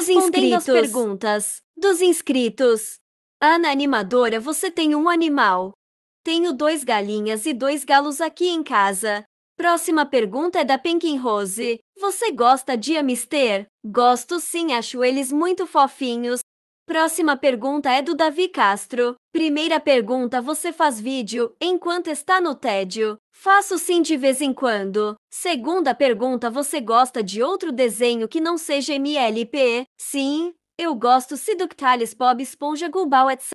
Respondendo às perguntas dos inscritos. Ana Animadora, você tem um animal? Tenho 2 galinhas e 2 galos aqui em casa. Próxima pergunta é da Penkin Rose. Você gosta de hamster? Gosto sim, acho eles muito fofinhos. Próxima pergunta é do Davi Castro. Primeira pergunta, você faz vídeo enquanto está no tédio? Faço sim de vez em quando. Segunda pergunta, você gosta de outro desenho que não seja MLP? Sim, eu gosto se DuckTales, Bob Esponja, Gumball, etc.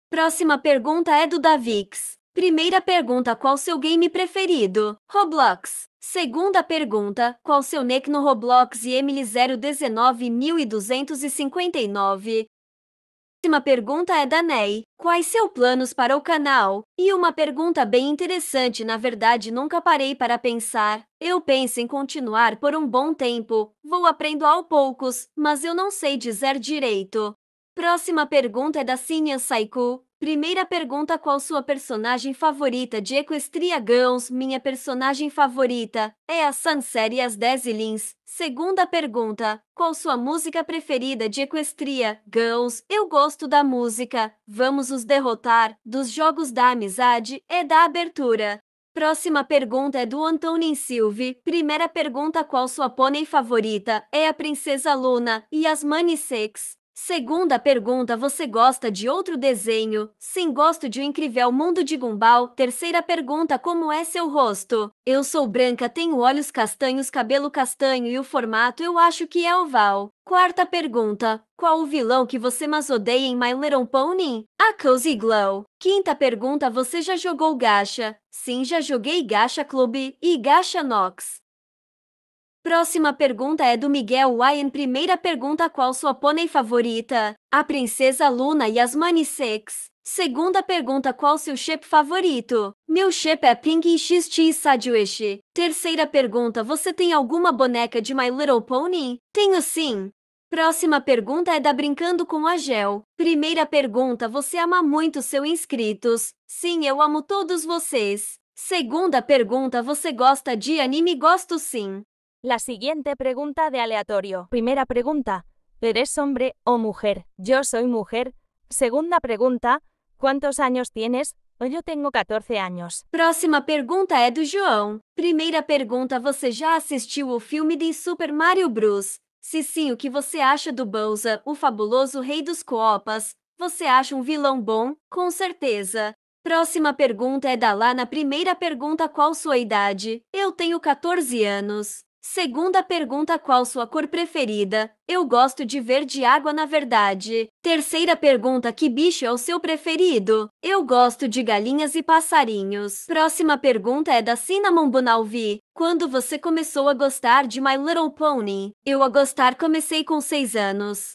Próxima pergunta é do Davix. Primeira pergunta, qual seu game preferido? Roblox. Segunda pergunta, qual seu nick no Roblox e Emily 019.259? Próxima pergunta é da Ney. Quais seus planos para o canal? E uma pergunta bem interessante, na verdade nunca parei para pensar. Eu penso em continuar por um bom tempo. Vou aprendendo aos poucos, mas eu não sei dizer direito. Próxima pergunta é da Sinha Saiku. Primeira pergunta, qual sua personagem favorita de Equestria Girls? Minha personagem favorita é a Sunset e as Dazzlings. Segunda pergunta, qual sua música preferida de Equestria Girls? Eu gosto da música Vamos os Derrotar, dos Jogos da Amizade e da Abertura. Próxima pergunta é do Antonin Silve. Primeira pergunta, qual sua pônei favorita? É a Princesa Luna e as Money Six. Segunda pergunta, você gosta de outro desenho? Sim, gosto de O Incrível Mundo de Gumball. Terceira pergunta, como é seu rosto? Eu sou branca, tenho olhos castanhos, cabelo castanho e o formato eu acho que é oval. Quarta pergunta, qual o vilão que você mais odeia em My Little Pony? A Cozy Glow. Quinta pergunta, você já jogou Gacha? Sim, já joguei Gacha Club e Gacha Nox. Próxima pergunta é do Miguel Ryan. Primeira pergunta, qual sua pônei favorita? A Princesa Luna e as Money Six. Segunda pergunta, qual seu shape favorito? Meu shape é Pink XT Sajuishi. Terceira pergunta, você tem alguma boneca de My Little Pony? Tenho sim. Próxima pergunta é da Brincando com a Gel. Primeira pergunta, você ama muito seus inscritos? Sim, eu amo todos vocês. Segunda pergunta, você gosta de anime? Gosto sim. La siguiente pregunta de aleatorio. Primera pregunta, ¿eres hombre o mujer? Yo soy mujer. Segunda pregunta, ¿cuántos años tienes? Yo tengo 14 años. Próxima pergunta é do João. Primeira pergunta, você já assistiu o filme de Super Mario Bros? Se sim, o que você acha do Bowser, o fabuloso rei dos Koopas? Você acha um vilão bom? Com certeza. Próxima pergunta é da Lana. Primeira pergunta, qual sua idade? Eu tenho 14 anos. Segunda pergunta, qual sua cor preferida? Eu gosto de verde água, na verdade. Terceira pergunta, que bicho é o seu preferido? Eu gosto de galinhas e passarinhos. Próxima pergunta é da Cinnamon Bonalvi. Quando você começou a gostar de My Little Pony? Eu a gostar comecei com 6 anos.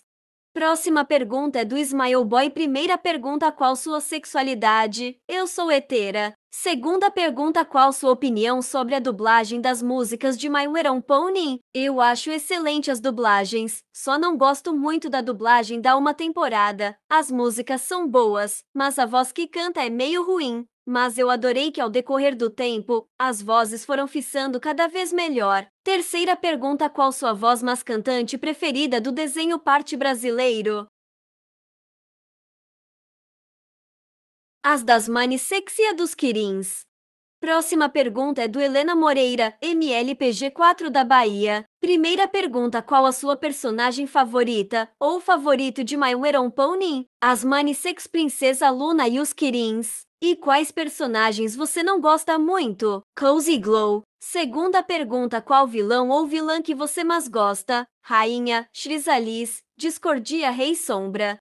Próxima pergunta é do Smile Boy. Primeira pergunta, qual sua sexualidade? Eu sou hetera. Segunda pergunta, qual sua opinião sobre a dublagem das músicas de My Little Pony? Eu acho excelente as dublagens, só não gosto muito da dublagem da uma temporada. As músicas são boas, mas a voz que canta é meio ruim. Mas eu adorei que ao decorrer do tempo, as vozes foram ficando cada vez melhor. Terceira pergunta, qual sua voz mais cantante preferida do desenho Parte Brasileiro? As das Money Six e a dos Quirins. Próxima pergunta é do Helena Moreira, MLPG4 da Bahia. Primeira pergunta, qual a sua personagem favorita ou favorito de My Little Pony? As Money Six, Princesa Luna e os Quirins. E quais personagens você não gosta muito? Cozy Glow. Segunda pergunta, qual vilão ou vilã que você mais gosta? Rainha, Chrysalis, Discordia, Rei Sombra.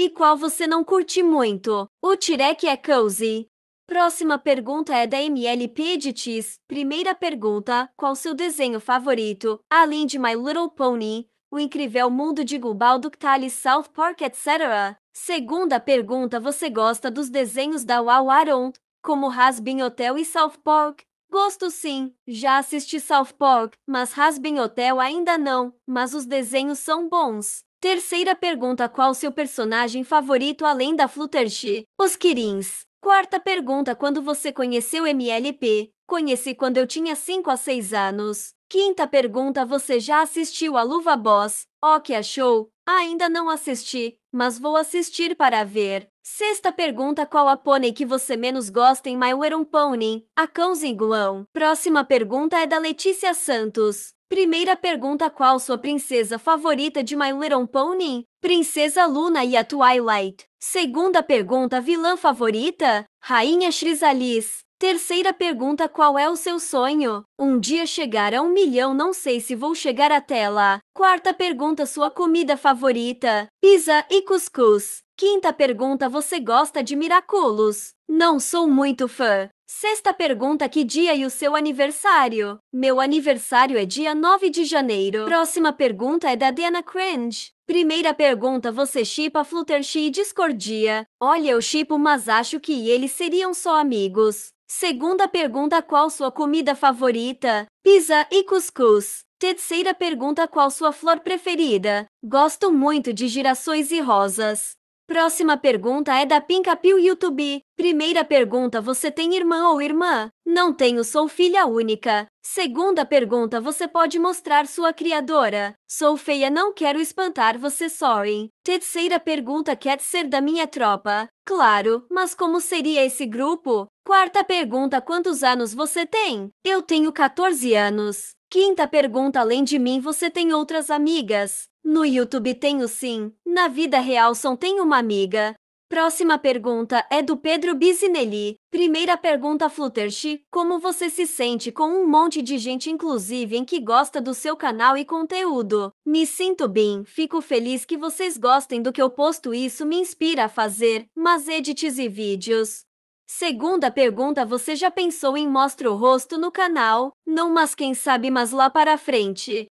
E qual você não curte muito? O Tirek é Cozy. Próxima pergunta é da MLP Edits. Primeira pergunta, qual seu desenho favorito? Além de My Little Pony, O Incrível Mundo de Gumball, DuckTales, South Park, etc. Segunda pergunta, você gosta dos desenhos da Wow Around, como Hazbin Hotel e South Park? Gosto sim, já assisti South Park, mas Hazbin Hotel ainda não, mas os desenhos são bons. Terceira pergunta, qual seu personagem favorito além da Fluttershy? Os Quirins. Quarta pergunta, quando você conheceu MLP? Conheci quando eu tinha 5 a 6 anos. Quinta pergunta: você já assistiu a Luva Boss? O que achou? Ainda não assisti, mas vou assistir para ver. Sexta pergunta: qual a pônei que você menos gosta em My Little Pony? A Cãozinguão. Próxima pergunta é da Letícia Santos. Primeira pergunta: qual sua princesa favorita de My Little Pony? Princesa Luna e a Twilight. Segunda pergunta: vilã favorita? Rainha Chrysalis. Terceira pergunta: qual é o seu sonho? Um dia chegar a 1 milhão, não sei se vou chegar até lá. Quarta pergunta: sua comida favorita? Pizza e cuscuz. Quinta pergunta: você gosta de Miraculos? Não sou muito fã. Sexta pergunta: que dia e o seu aniversário? Meu aniversário é dia 9 de janeiro. Próxima pergunta é da Diana Cringe. Primeira pergunta: você shippa Fluttershy e Discordia? Olha, eu shippo, mas acho que eles seriam só amigos. Segunda pergunta: qual sua comida favorita? Pizza e cuscuz. Terceira pergunta: qual sua flor preferida? Gosto muito de girassóis e rosas. Próxima pergunta é da Pinkapil YouTube. Primeira pergunta: você tem irmã ou irmã? Não tenho, sou filha única. Segunda pergunta: você pode mostrar sua criadora? Sou feia, não quero espantar você, sorry. Terceira pergunta: quer ser da minha tropa? Claro, mas como seria esse grupo? Quarta pergunta: quantos anos você tem? Eu tenho 14 anos. Quinta pergunta: além de mim, você tem outras amigas? No YouTube tenho sim. Na vida real só tenho uma amiga. Próxima pergunta é do Pedro Bisinelli. Primeira pergunta: Fluttershy, como você se sente com um monte de gente, inclusive em que gosta do seu canal e conteúdo? Me sinto bem, fico feliz que vocês gostem do que eu posto, isso me inspira a fazer mais edits e vídeos. Segunda pergunta: você já pensou em mostrar o rosto no canal? Não, mas quem sabe mais lá para frente.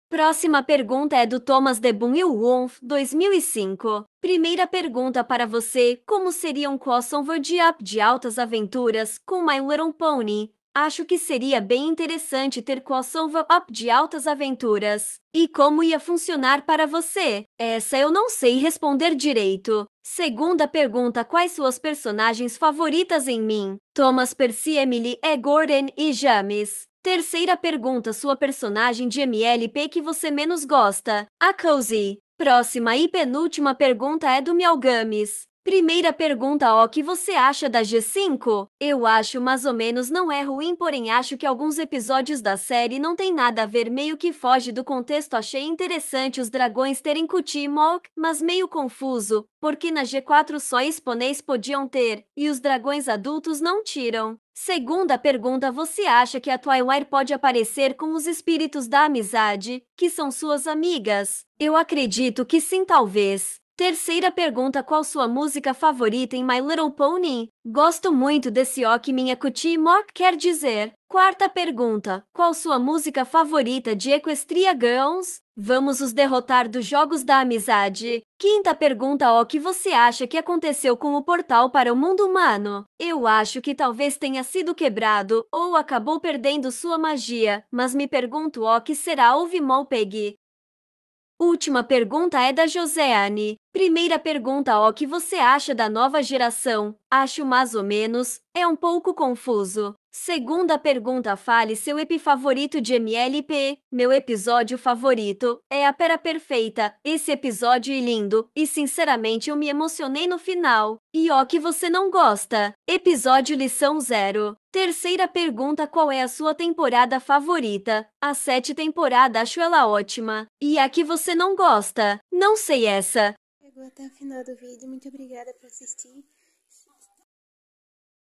Próxima pergunta é do Thomas de Bunilwolf, 2005. Primeira pergunta para você: como seria um crossover de Up de Altas Aventuras com My Little Pony? Acho que seria bem interessante ter crossover Up de Altas Aventuras. E como ia funcionar para você? Essa eu não sei responder direito. Segunda pergunta: quais suas personagens favoritas em mim? Thomas, Percy, Emily, E. Gordon e James. Terceira pergunta: sua personagem de MLP que você menos gosta? A Cozy. Próxima e penúltima pergunta é do Miaugames. Primeira pergunta: o que você acha da G5? Eu acho mais ou menos, não é ruim, porém acho que alguns episódios da série não tem nada a ver, meio que foge do contexto. Achei interessante os dragões terem Cutie-Mok, mas meio confuso, porque na G4 só Esponeis podiam ter, e os dragões adultos não tiram. Segunda pergunta: você acha que a Twilight pode aparecer com os espíritos da amizade, que são suas amigas? Eu acredito que sim, talvez. Terceira pergunta: qual sua música favorita em My Little Pony? Gosto muito desse O que minha Cutie-Mok quer dizer. Quarta pergunta: qual sua música favorita de Equestria Girls? Vamos os derrotar dos Jogos da Amizade. Quinta pergunta: o que você acha que aconteceu com o portal para o mundo humano? Eu acho que talvez tenha sido quebrado ou acabou perdendo sua magia, mas me pergunto o que será o Vimolpeg. Última pergunta é da Joseane. Primeira pergunta: o que você acha da nova geração? Acho mais ou menos, é um pouco confuso. Segunda pergunta: fale seu EP favorito de MLP. Meu episódio favorito é a Pera Perfeita. Esse episódio é lindo e sinceramente eu me emocionei no final. E o que você não gosta? Episódio Lição 0. Terceira pergunta: qual é a sua temporada favorita? A 7 temporada, acho ela ótima. E a que você não gosta? Não sei essa. Chegou até o final do vídeo, muito obrigada por assistir.